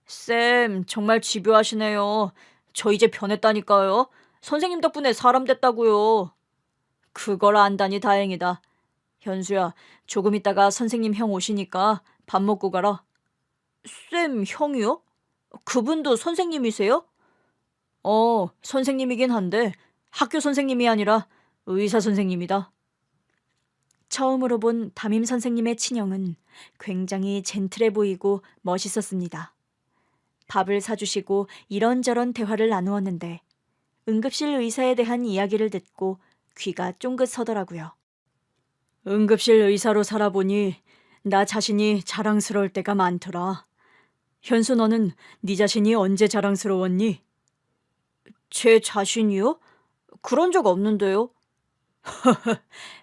Speaker 2: 쌤, 정말 집요하시네요. 저 이제 변했다니까요. 선생님 덕분에 사람 됐다고요. 그걸 안다니 다행이다. 현수야, 조금 있다가 선생님 형 오시니까 밥 먹고 가라. 쌤, 형이요? 그분도 선생님이세요? 선생님이긴 한데 학교 선생님이 아니라 의사 선생님이다.
Speaker 1: 처음으로 본 담임 선생님의 친형은 굉장히 젠틀해 보이고 멋있었습니다. 밥을 사주시고 이런저런 대화를 나누었는데 응급실 의사에 대한 이야기를 듣고 귀가 쫑긋 서더라고요.
Speaker 2: 응급실 의사로 살아보니 나 자신이 자랑스러울 때가 많더라. 현수, 너는 네 자신이 언제 자랑스러웠니? 제 자신이요? 그런 적 없는데요.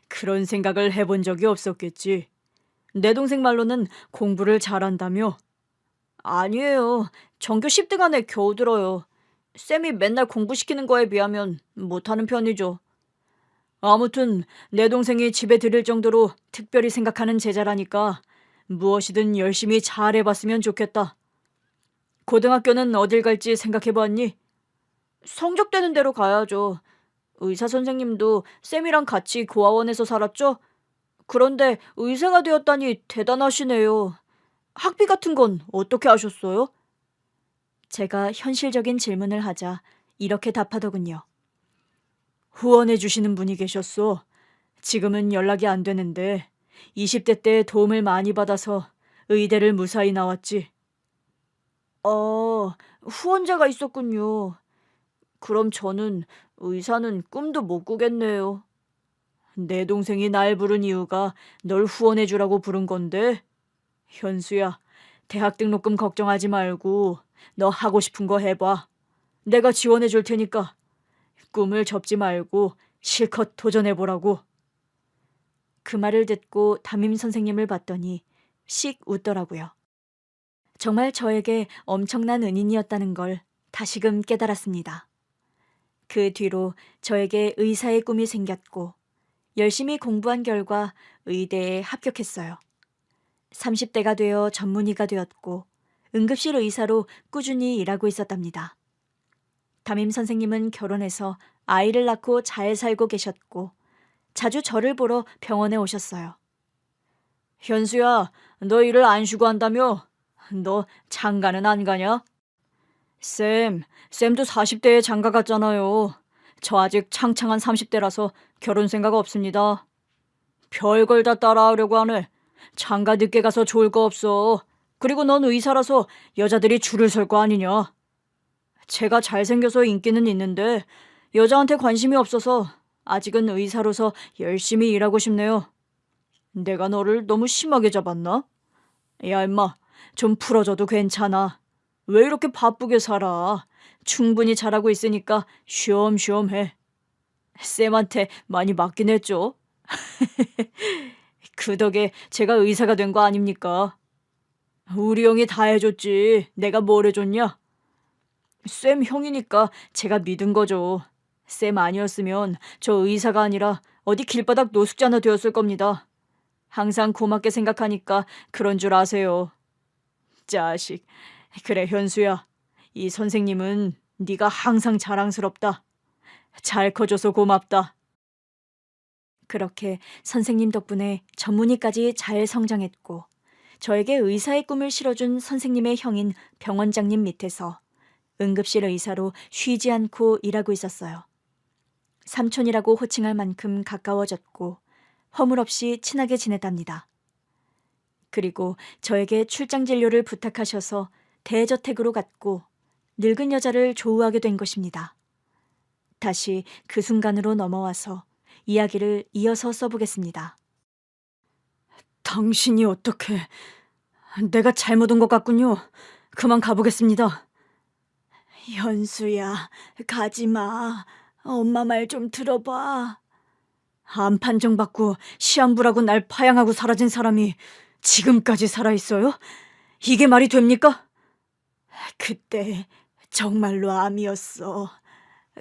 Speaker 2: 그런 생각을 해본 적이 없었겠지. 내 동생 말로는 공부를 잘한다며? 아니에요. 전교 10등 안에 겨우 들어요. 쌤이 맨날 공부시키는 거에 비하면 못하는 편이죠. 아무튼 내 동생이 집에 들일 정도로 특별히 생각하는 제자라니까 무엇이든 열심히 잘해봤으면 좋겠다. 고등학교는 어딜 갈지 생각해봤니? 성적되는 대로 가야죠. 의사 선생님도 쌤이랑 같이 고아원에서 살았죠? 그런데 의사가 되었다니 대단하시네요. 학비 같은 건 어떻게 하셨어요?
Speaker 1: 제가 현실적인 질문을 하자 이렇게 답하더군요.
Speaker 2: 후원해 주시는 분이 계셨어. 지금은 연락이 안 되는데 20대 때 도움을 많이 받아서 의대를 무사히 나왔지. 후원자가 있었군요. 그럼 저는 의사는 꿈도 못 꾸겠네요. 내 동생이 날 부른 이유가 널 후원해 주라고 부른 건데 현수야, 대학 등록금 걱정하지 말고 너 하고 싶은 거 해봐. 내가 지원해 줄 테니까 꿈을 접지 말고 실컷 도전해보라고.
Speaker 1: 그 말을 듣고 담임 선생님을 봤더니 씩 웃더라고요. 정말 저에게 엄청난 은인이었다는 걸 다시금 깨달았습니다. 그 뒤로 저에게 의사의 꿈이 생겼고 열심히 공부한 결과 의대에 합격했어요. 30대가 되어 전문의가 되었고 응급실 의사로 꾸준히 일하고 있었답니다. 담임 선생님은 결혼해서 아이를 낳고 잘 살고 계셨고 자주 저를 보러 병원에 오셨어요.
Speaker 2: 현수야, 너 일을 안 쉬고 한다며? 너 장가는 안 가냐? 쌤도 40대에 장가 갔잖아요. 저 아직 창창한 30대라서 결혼 생각 없습니다. 별걸 다 따라하려고 하네. 장가 늦게 가서 좋을 거 없어. 그리고 넌 의사라서 여자들이 줄을 설 거 아니냐. 제가 잘생겨서 인기는 있는데 여자한테 관심이 없어서 아직은 의사로서 열심히 일하고 싶네요. 내가 너를 너무 심하게 잡았나? 야, 임마, 좀 풀어줘도 괜찮아. 왜 이렇게 바쁘게 살아? 충분히 잘하고 있으니까 쉬엄쉬엄 해. 쌤한테 많이 맞긴 했죠. 그 덕에 제가 의사가 된 거 아닙니까? 우리 형이 다 해줬지. 내가 뭘 해줬냐? 쌤 형이니까 제가 믿은 거죠. 쌤 아니었으면 저 의사가 아니라 어디 길바닥 노숙자나 되었을 겁니다. 항상 고맙게 생각하니까 그런 줄 아세요. 자식. 그래, 현수야. 이 선생님은 네가 항상 자랑스럽다. 잘 커줘서 고맙다.
Speaker 1: 그렇게 선생님 덕분에 전문의까지 잘 성장했고 저에게 의사의 꿈을 실어준 선생님의 형인 병원장님 밑에서 응급실 의사로 쉬지 않고 일하고 있었어요. 삼촌이라고 호칭할 만큼 가까워졌고 허물없이 친하게 지냈답니다. 그리고 저에게 출장 진료를 부탁하셔서 대저택으로 갔고 늙은 여자를 조우하게 된 것입니다. 다시 그 순간으로 넘어와서 이야기를 이어서 써보겠습니다.
Speaker 2: 당신이 어떻게... 내가 잘못 온 것 같군요. 그만 가보겠습니다.
Speaker 1: 현수야, 가지마. 엄마 말 좀 들어봐.
Speaker 2: 암 판정받고 시한부라고 날 파양하고 사라진 사람이 지금까지 살아있어요? 이게 말이 됩니까?
Speaker 1: 그때 정말로 암이었어.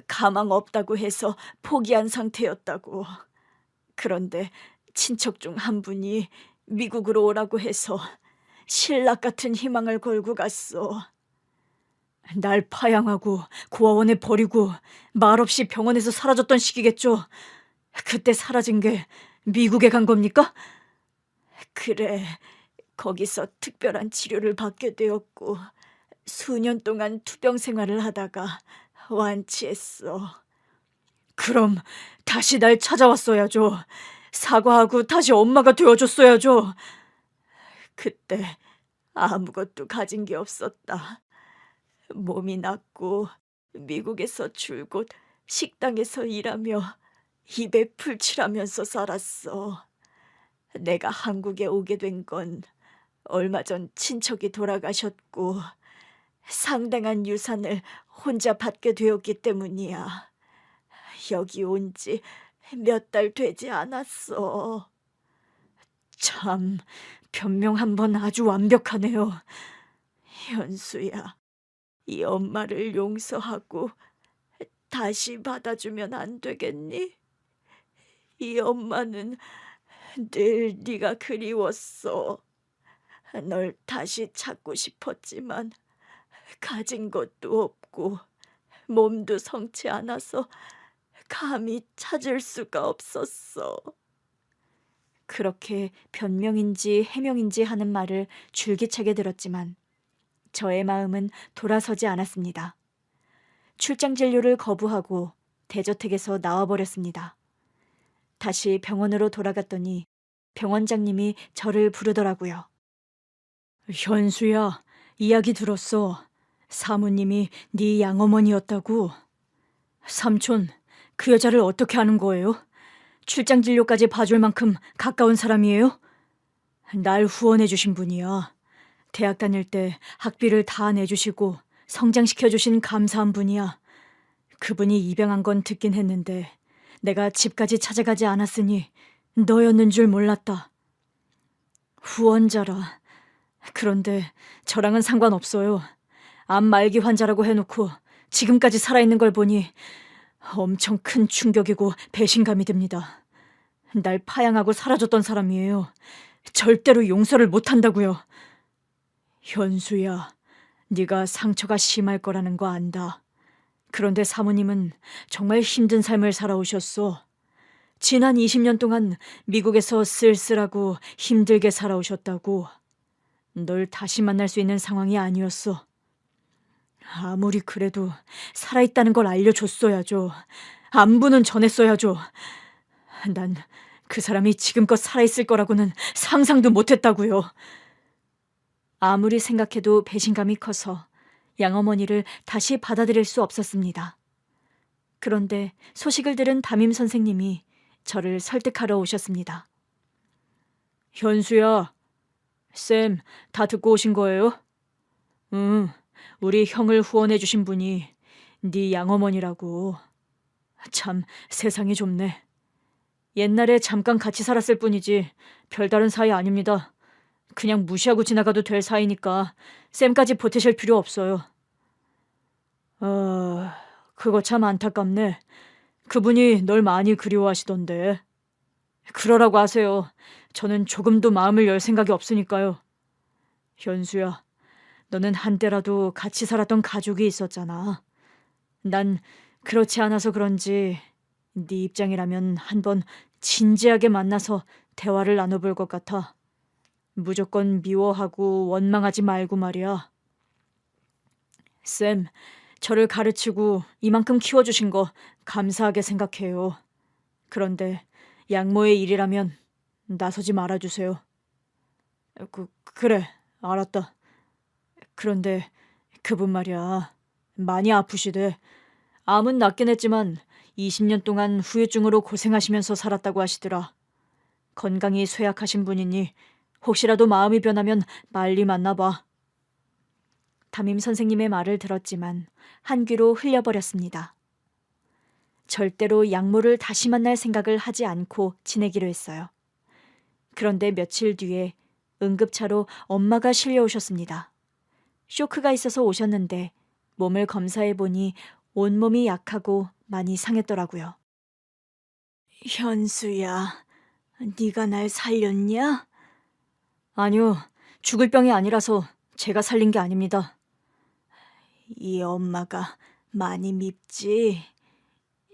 Speaker 1: 가망 없다고 해서 포기한 상태였다고. 그런데 친척 중 한 분이 미국으로 오라고 해서 신락 같은 희망을 걸고 갔어.
Speaker 2: 날 파양하고 고아원에 버리고 말없이 병원에서 사라졌던 시기겠죠. 그때 사라진 게 미국에 간 겁니까?
Speaker 1: 그래, 거기서 특별한 치료를 받게 되었고 수년 동안 투병 생활을 하다가 완치했어.
Speaker 2: 그럼 다시 날 찾아왔어야죠. 사과하고 다시 엄마가 되어줬어야죠.
Speaker 1: 그때 아무것도 가진 게 없었다. 몸이 낫고 미국에서 줄곧 식당에서 일하며 입에 풀칠하면서 살았어. 내가 한국에 오게 된 건 얼마 전 친척이 돌아가셨고 상당한 유산을 혼자 받게 되었기 때문이야. 여기 온 지 몇 달 되지 않았어.
Speaker 2: 참, 변명 한 번 아주 완벽하네요.
Speaker 1: 현수야, 이 엄마를 용서하고 다시 받아주면 안 되겠니? 이 엄마는 늘 네가 그리웠어. 널 다시 찾고 싶었지만 가진 것도 없고 몸도 성치 않아서 감히 찾을 수가 없었어. 그렇게 변명인지 해명인지 하는 말을 줄기차게 들었지만 저의 마음은 돌아서지 않았습니다. 출장 진료를 거부하고 대저택에서 나와버렸습니다. 다시 병원으로 돌아갔더니 병원장님이 저를 부르더라고요.
Speaker 2: 현수야, 이야기 들었어. 사모님이 네 양어머니였다고. 삼촌, 그 여자를 어떻게 아는 거예요? 출장 진료까지 봐줄 만큼 가까운 사람이에요? 날 후원해 주신 분이야. 대학 다닐 때 학비를 다 내주시고 성장시켜 주신 감사한 분이야. 그분이 입양한 건 듣긴 했는데 내가 집까지 찾아가지 않았으니 너였는 줄 몰랐다. 후원자라. 그런데 저랑은 상관없어요. 암 말기 환자라고 해놓고 지금까지 살아있는 걸 보니 엄청 큰 충격이고 배신감이 듭니다. 날 파양하고 사라졌던 사람이에요. 절대로 용서를 못한다고요. 현수야, 네가 상처가 심할 거라는 거 안다. 그런데 사모님은 정말 힘든 삶을 살아오셨어. 지난 20년 동안 미국에서 쓸쓸하고 힘들게 살아오셨다고. 널 다시 만날 수 있는 상황이 아니었어. 아무리 그래도 살아있다는 걸 알려줬어야죠. 안부는 전했어야죠. 난 그 사람이 지금껏 살아있을 거라고는 상상도 못했다고요. 아무리 생각해도 배신감이 커서 양어머니를 다시 받아들일 수 없었습니다. 그런데 소식을 들은 담임 선생님이 저를 설득하러 오셨습니다. 현수야, 쌤, 다 듣고 오신 거예요? 응, 우리 형을 후원해 주신 분이 네 양어머니라고. 참, 세상이 좁네. 옛날에 잠깐 같이 살았을 뿐이지 별다른 사이 아닙니다. 그냥 무시하고 지나가도 될 사이니까 쌤까지 보태실 필요 없어요. 그거 참 안타깝네. 그분이 널 많이 그리워하시던데. 그러라고 하세요. 저는 조금도 마음을 열 생각이 없으니까요. 현수야, 너는 한때라도 같이 살았던 가족이 있었잖아. 난 그렇지 않아서 그런지 네 입장이라면 한번 진지하게 만나서 대화를 나눠볼 것 같아. 무조건 미워하고 원망하지 말고 말이야. 쌤, 저를 가르치고 이만큼 키워주신 거 감사하게 생각해요. 그런데 양모의 일이라면 나서지 말아주세요. 그래, 알았다. 그런데 그분 말이야, 많이 아프시대. 암은 낫긴 했지만 20년 동안 후유증으로 고생하시면서 살았다고 하시더라. 건강이 쇠약하신 분이니 혹시라도 마음이 변하면 빨리 만나봐. 담임 선생님의 말을 들었지만 한 귀로 흘려버렸습니다. 절대로 양모를 다시 만날 생각을 하지 않고 지내기로 했어요. 그런데 며칠 뒤에 응급차로 엄마가 실려오셨습니다. 쇼크가 있어서 오셨는데 몸을 검사해보니 온몸이 약하고 많이 상했더라고요. 현수야, 네가 날 살렸냐? 아니요, 죽을 병이 아니라서 제가 살린 게 아닙니다. 이 엄마가 많이 밉지?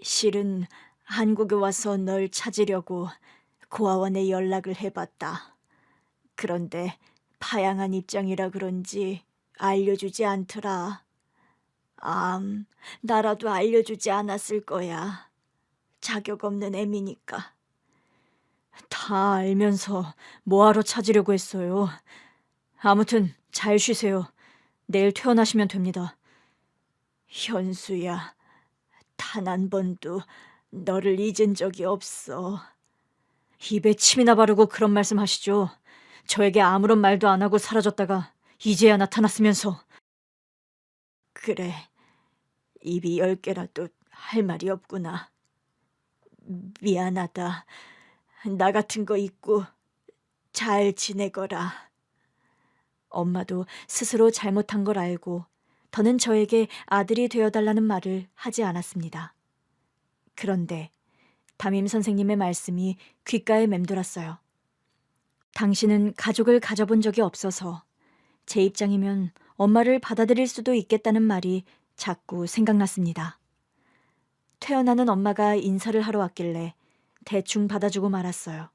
Speaker 2: 실은 한국에 와서 널 찾으려고 고아원에 연락을 해봤다. 그런데 파양한 입장이라 그런지 알려주지 않더라. 나라도 알려주지 않았을 거야. 자격 없는 애미니까. 다 알면서 뭐하러 찾으려고 했어요. 아무튼 잘 쉬세요. 내일 퇴원하시면 됩니다. 현수야, 단 한 번도 너를 잊은 적이 없어. 입에 침이나 바르고 그런 말씀 하시죠. 저에게 아무런 말도 안 하고 사라졌다가 이제야 나타났으면서. 그래, 입이 10개라도 할 말이 없구나. 미안하다. 나 같은 거 잊고 잘 지내거라. 엄마도 스스로 잘못한 걸 알고 더는 저에게 아들이 되어달라는 말을 하지 않았습니다. 그런데 담임 선생님의 말씀이 귓가에 맴돌았어요. 당신은 가족을 가져본 적이 없어서 제 입장이면 엄마를 받아들일 수도 있겠다는 말이 자꾸 생각났습니다. 퇴원하는 엄마가 인사를 하러 왔길래 대충 받아주고 말았어요.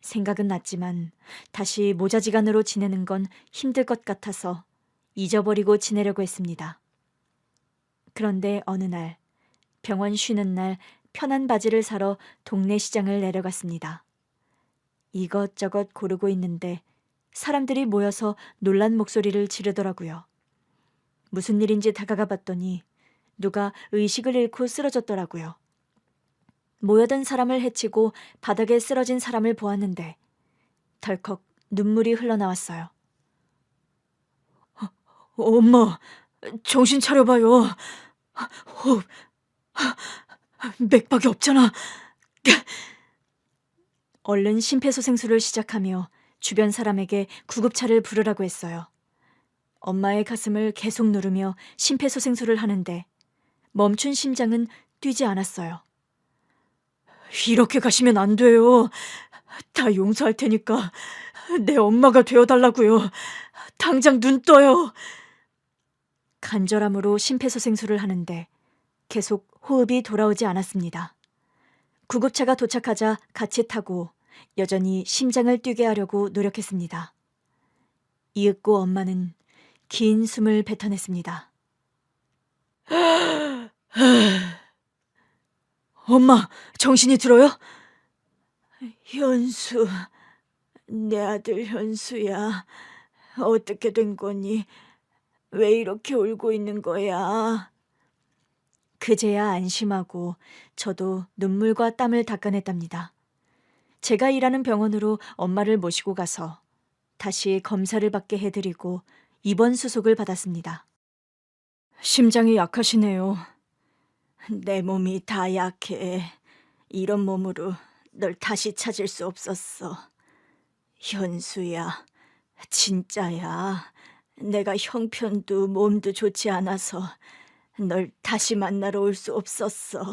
Speaker 2: 생각은 났지만 다시 모자지간으로 지내는 건 힘들 것 같아서 잊어버리고 지내려고 했습니다. 그런데 어느 날, 병원 쉬는 날 편한 바지를 사러 동네 시장을 내려갔습니다. 이것저것 고르고 있는데 사람들이 모여서 놀란 목소리를 지르더라고요. 무슨 일인지 다가가 봤더니 누가 의식을 잃고 쓰러졌더라고요. 모여든 사람을 해치고 바닥에 쓰러진 사람을 보았는데 덜컥
Speaker 1: 눈물이 흘러나왔어요.
Speaker 2: 엄마, 정신 차려봐요. 호흡, 맥박이 없잖아.
Speaker 1: 얼른 심폐소생술을 시작하며 주변 사람에게 구급차를 부르라고 했어요. 엄마의 가슴을 계속 누르며 심폐소생술을 하는데 멈춘 심장은 뛰지 않았어요.
Speaker 2: 이렇게 가시면 안 돼요. 다 용서할 테니까 내 엄마가 되어달라고요. 당장 눈 떠요.
Speaker 1: 간절함으로 심폐소생술을 하는데 계속 호흡이 돌아오지 않았습니다. 구급차가 도착하자 같이 타고 여전히 심장을 뛰게 하려고 노력했습니다. 이윽고 엄마는 긴 숨을 뱉어냈습니다.
Speaker 2: 엄마, 정신이 들어요?
Speaker 1: 현수, 내 아들 현수야. 어떻게 된 거니? 왜 이렇게 울고 있는 거야? 그제야 안심하고 저도 눈물과 땀을 닦아냈답니다. 제가 일하는 병원으로 엄마를 모시고 가서 다시 검사를 받게 해드리고 입원 수속을 받았습니다.
Speaker 2: 심장이 약하시네요.
Speaker 1: 내 몸이 다 약해. 이런 몸으로 널 다시 찾을 수 없었어. 현수야, 진짜야. 내가 형편도 몸도 좋지 않아서 널 다시 만나러 올 수 없었어.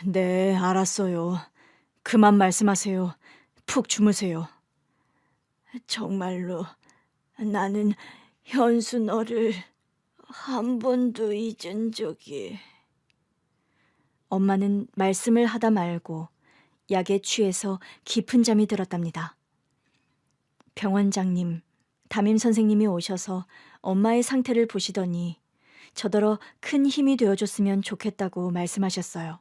Speaker 2: 네, 알았어요. 그만 말씀하세요. 푹 주무세요.
Speaker 1: 정말로 나는 현수 너를 한 번도 잊은 적이... 엄마는 말씀을 하다 말고 약에 취해서 깊은 잠이 들었답니다. 병원장님, 담임 선생님이 오셔서 엄마의 상태를 보시더니 저더러 큰 힘이 되어줬으면 좋겠다고 말씀하셨어요.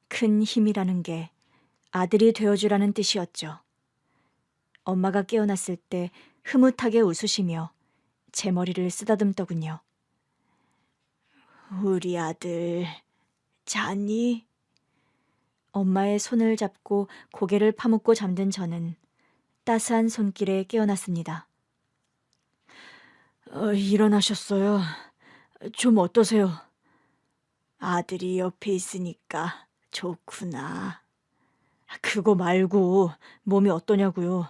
Speaker 1: 큰 힘이라는 게 아들이 되어주라는 뜻이었죠. 엄마가 깨어났을 때 흐뭇하게 웃으시며 제 머리를 쓰다듬더군요. 우리 아들, 자니? 엄마의 손을 잡고 고개를 파묻고 잠든 저는 따스한 손길에 깨어났습니다.
Speaker 2: 일어나셨어요. 좀 어떠세요?
Speaker 1: 아들이 옆에 있으니까 좋구나.
Speaker 2: 그거 말고 몸이 어떠냐고요?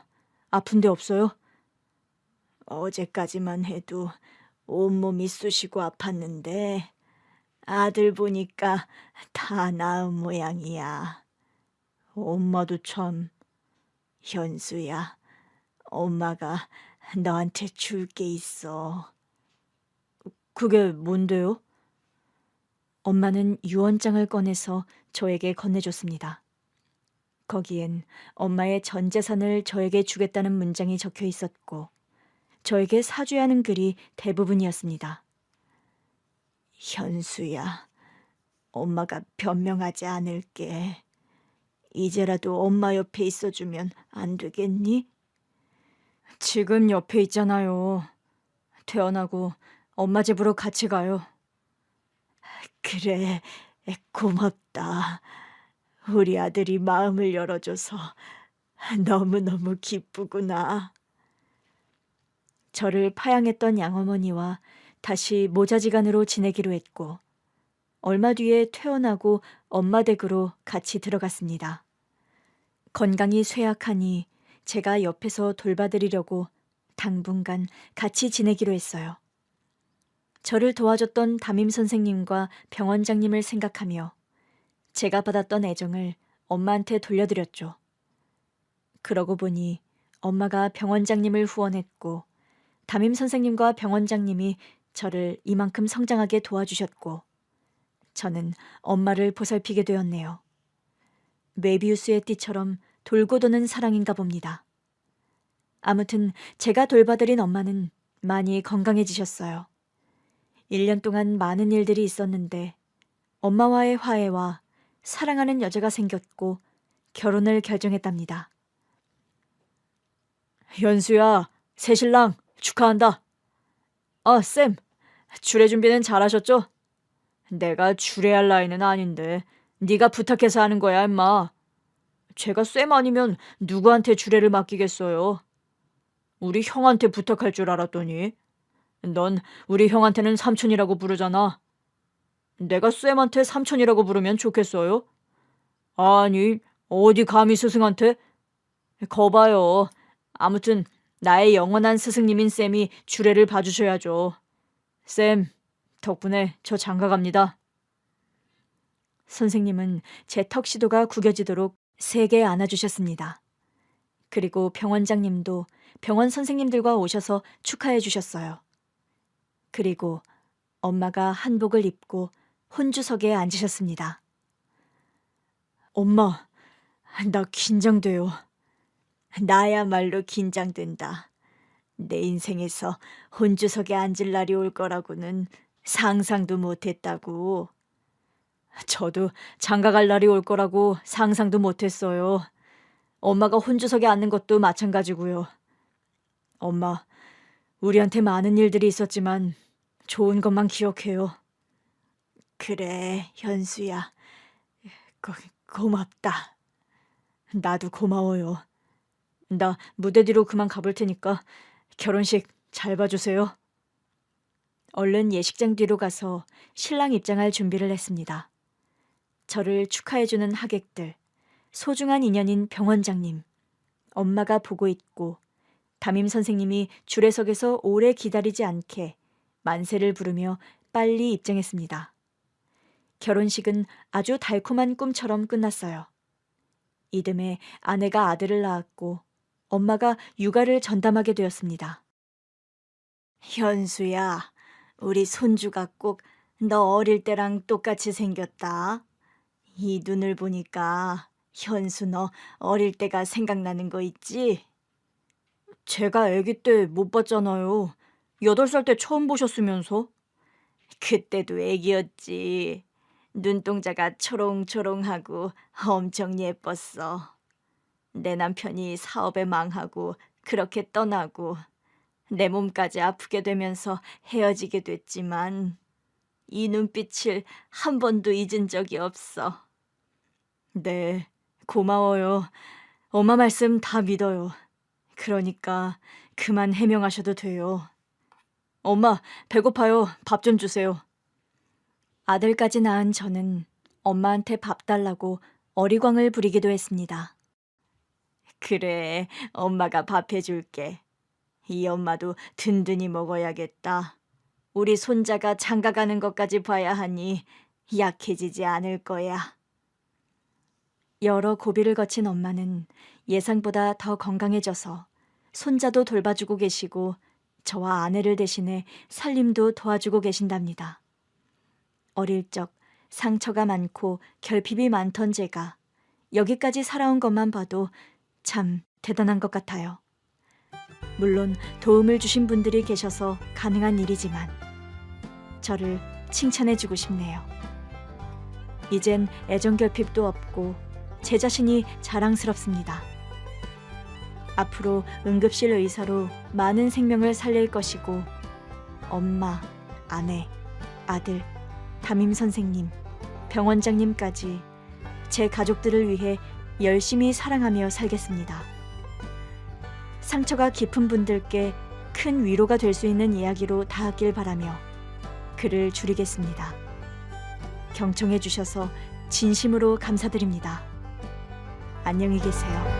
Speaker 2: 아픈 데 없어요?
Speaker 1: 어제까지만 해도 온몸이 쑤시고 아팠는데 아들 보니까 다 나은 모양이야.
Speaker 2: 엄마도 참...
Speaker 1: 현수야, 엄마가 너한테 줄 게 있어.
Speaker 2: 그게 뭔데요?
Speaker 1: 엄마는 유언장을 꺼내서 저에게 건네줬습니다. 거기엔 엄마의 전 재산을 저에게 주겠다는 문장이 적혀 있었고 저에게 사죄하는 글이 대부분이었습니다. 현수야, 엄마가 변명하지 않을게. 이제라도 엄마 옆에 있어주면 안 되겠니?
Speaker 2: 지금 옆에 있잖아요. 퇴원하고 엄마 집으로 같이 가요.
Speaker 1: 그래, 고맙다. 우리 아들이 마음을 열어줘서 너무너무 기쁘구나. 저를 파양했던 양어머니와 다시 모자지간으로 지내기로 했고 얼마 뒤에 퇴원하고 엄마 댁으로 같이 들어갔습니다. 건강이 쇠약하니 제가 옆에서 돌봐드리려고 당분간 같이 지내기로 했어요. 저를 도와줬던 담임 선생님과 병원장님을 생각하며 제가 받았던 애정을 엄마한테 돌려드렸죠. 그러고 보니 엄마가 병원장님을 후원했고 담임 선생님과 병원장님이 저를 이만큼 성장하게 도와주셨고 저는 엄마를 보살피게 되었네요. 메비우스의 띠처럼 돌고 도는 사랑인가 봅니다. 아무튼 제가 돌봐드린 엄마는 많이 건강해지셨어요. 1년 동안 많은 일들이 있었는데 엄마와의 화해와 사랑하는 여자가 생겼고 결혼을 결정했답니다.
Speaker 2: 현수야, 새신랑 축하한다. 아, 쌤, 주례 준비는 잘하셨죠? 내가 주례할 나이는 아닌데 네가 부탁해서 하는 거야, 임마. 제가 쌤 아니면 누구한테 주례를 맡기겠어요? 우리 형한테 부탁할 줄 알았더니. 넌 우리 형한테는 삼촌이라고 부르잖아. 내가 쌤한테 삼촌이라고 부르면 좋겠어요? 아니, 어디 감히 스승한테? 거봐요. 아무튼 나의 영원한 스승님인 쌤이 주례를 봐주셔야죠. 쌤, 덕분에 저 장가 갑니다.
Speaker 1: 선생님은 제 턱시도가 구겨지도록 세게 안아주셨습니다. 그리고 병원장님도 병원 선생님들과 오셔서 축하해 주셨어요. 그리고 엄마가 한복을 입고 혼주석에 앉으셨습니다.
Speaker 2: 엄마, 나 긴장돼요.
Speaker 1: 나야말로 긴장된다. 내 인생에서 혼주석에 앉을 날이 올 거라고는 상상도 못했다고.
Speaker 2: 저도 장가 갈 날이 올 거라고 상상도 못했어요. 엄마가 혼주석에 앉는 것도 마찬가지고요. 엄마, 우리한테 많은 일들이 있었지만 좋은 것만 기억해요.
Speaker 1: 그래, 현수야. 고맙다.
Speaker 2: 나도 고마워요. 나 무대 뒤로 그만 가볼 테니까 결혼식 잘 봐주세요.
Speaker 1: 얼른 예식장 뒤로 가서 신랑 입장할 준비를 했습니다. 저를 축하해주는 하객들, 소중한 인연인 병원장님, 엄마가 보고 있고 담임 선생님이 주례석에서 오래 기다리지 않게 만세를 부르며 빨리 입장했습니다. 결혼식은 아주 달콤한 꿈처럼 끝났어요. 이듬해 아내가 아들을 낳았고 엄마가 육아를 전담하게 되었습니다. 현수야, 우리 손주가 꼭 너 어릴 때랑 똑같이 생겼다. 이 눈을 보니까 현수 너 어릴 때가 생각나는 거 있지?
Speaker 2: 제가 아기 때 못 봤잖아요. 8살 때 처음 보셨으면서.
Speaker 1: 그때도 애기였지. 눈동자가 초롱초롱하고 엄청 예뻤어. 내 남편이 사업에 망하고 그렇게 떠나고 내 몸까지 아프게 되면서 헤어지게 됐지만 이 눈빛을 한 번도 잊은 적이 없어.
Speaker 2: 네, 고마워요. 엄마 말씀 다 믿어요. 그러니까 그만 해명하셔도 돼요. 엄마, 배고파요. 밥 좀 주세요.
Speaker 1: 아들까지 낳은 저는 엄마한테 밥 달라고 어리광을 부리기도 했습니다. 그래, 엄마가 밥 해줄게. 이 엄마도 든든히 먹어야겠다. 우리 손자가 장가 가는 것까지 봐야 하니 약해지지 않을 거야. 여러 고비를 거친 엄마는 예상보다 더 건강해져서 손자도 돌봐주고 계시고 저와 아내를 대신해 살림도 도와주고 계신답니다. 어릴 적 상처가 많고 결핍이 많던 제가 여기까지 살아온 것만 봐도 참 대단한 것 같아요. 물론 도움을 주신 분들이 계셔서 가능한 일이지만 저를 칭찬해주고 싶네요. 이젠 애정결핍도 없고 제 자신이 자랑스럽습니다. 앞으로 응급실 의사로 많은 생명을 살릴 것이고 엄마, 아내, 아들, 담임 선생님, 병원장님까지 제 가족들을 위해 열심히 사랑하며 살겠습니다. 상처가 깊은 분들께 큰 위로가 될 수 있는 이야기로 닿았길 바라며 글을 줄이겠습니다. 경청해 주셔서 진심으로 감사드립니다. 안녕히 계세요.